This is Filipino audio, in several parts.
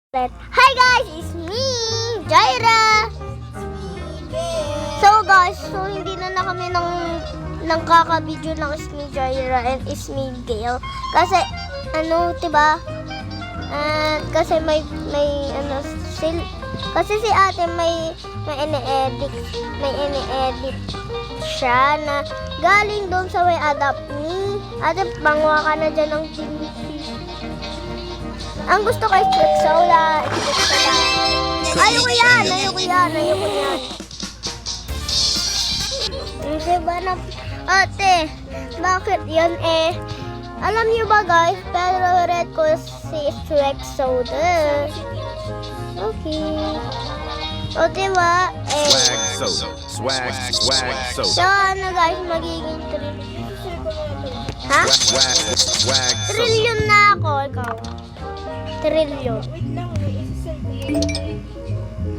Hi guys, it's me, Jaira. So guys, hindi na kami ng kaka-video ng It's Me Jaira and It's Me Gail. Kasi diba? Kasi may kasi si ate may ini-edit siya na galing doon sa way adapt me. Ate, bangwa ka na dyan ng TV. Ang gusto ko is Sola. Ayoko yan. Diba na, ate, bakit yan alam niyo ba guys, pero red ko si Shrek Soda. Okay. O diba, Swag soda. so guys, magiging ha? Swag Trillion na ako, ikaw. Trillion.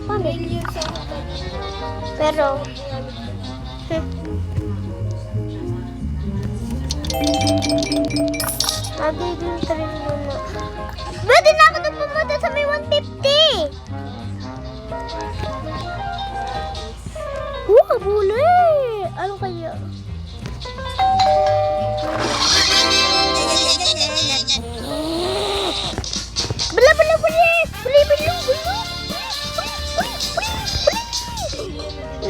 Paano? Pero, magiging trillion na. Pwede na ako na pumunta sa may 150. Kabuli! Ano kaya?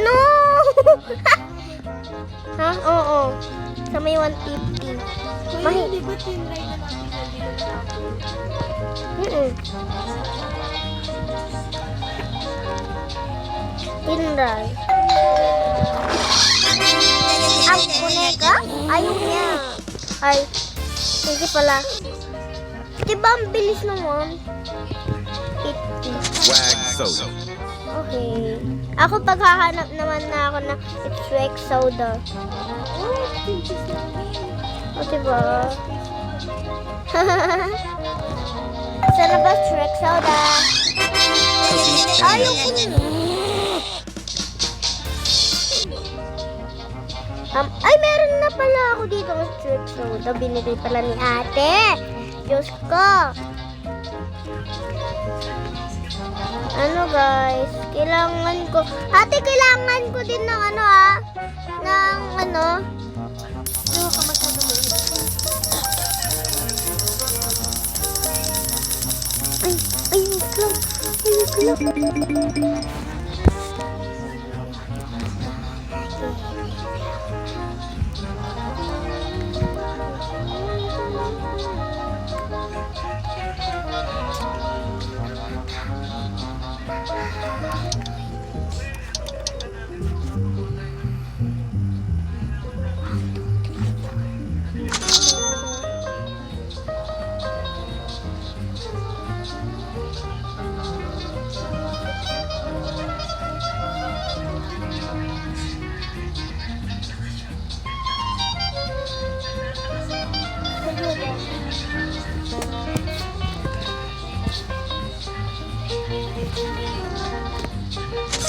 No! Ha? Oo. Sa may 150. Hindi ba tinry na natin Tinry. Ang kuneka? Ayaw niya. Ay, hindi pala. Diba ang bilis naman? 50. Swag soda. Okay. Ako paghahanap naman na ako ng It's Shrek Soda. O diba? Sana ba Shrek Soda? Ayaw ko na. Ay, meron na pala ako dito ng Shrek Soda. Binili pala ni ate. Diyos ko. Guys, kailangan ko. Ate, kailangan ko din ng wait lang.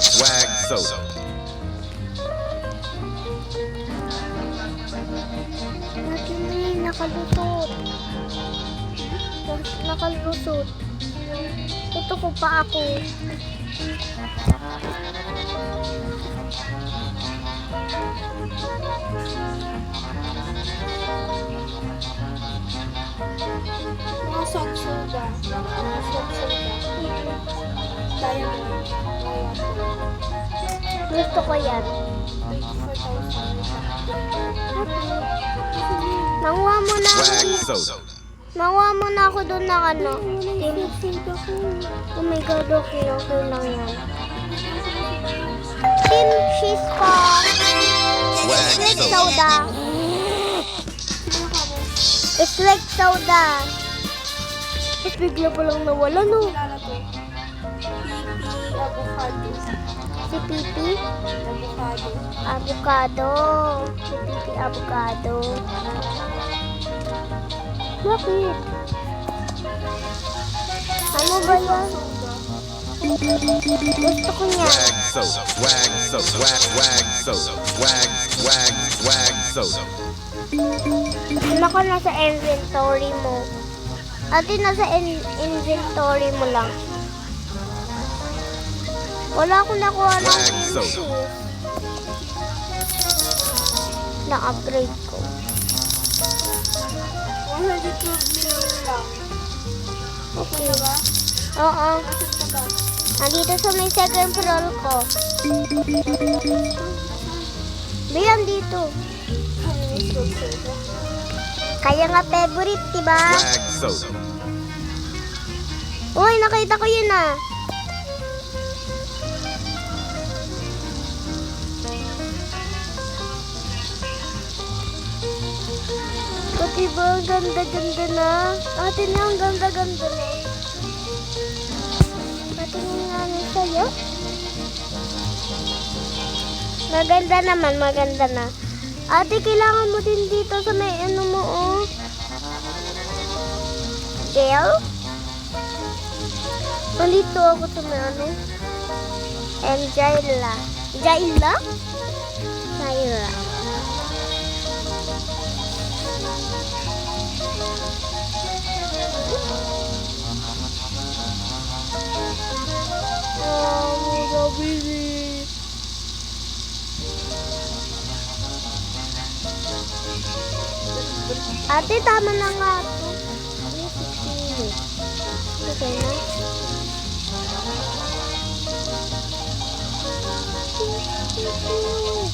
Swag soda. Nakalusot. Ito ko pa ako. Swag soda. Gusto ko yan. Nanguha mo na ako Swag dito. soda. Nanguha mo na ako doon ng Oh my God, okay lang yan. Team cheese ko. Shrek Soda. It's Shrek Soda. It's bigla pa lang nawala, no? Si Pipi? Avocado. Si Pipi Avocado. Bakit? Ano ba yan? Gusto ko niya. Swag soda. Swag soda. Nako, nasa inventory mo. Ate, nasa inventory mo lang. Wala akong nakuha ng Swag princess. soda. Na-upgrade ko. 112 million lang. Okay. Diba? Oo. Nasaan ka ba? Nandito sa may second floor ko. Bilang dito. Kaya nga favorite, diba? Swag soda. Uy, nakita ko yun ah. O, diba? Ang ganda-ganda na. Ate na, ang ganda-ganda na. Patingin nga na sa'yo. Maganda naman, maganda na. Ate, kailangan mo din dito sa may ano mo, oh. Gel? Nandito ako sa may ano. And Jaila. Jaila? Jaila. Baby. Ate, tama na nga ito. Ano, 16 minutes. Okay na.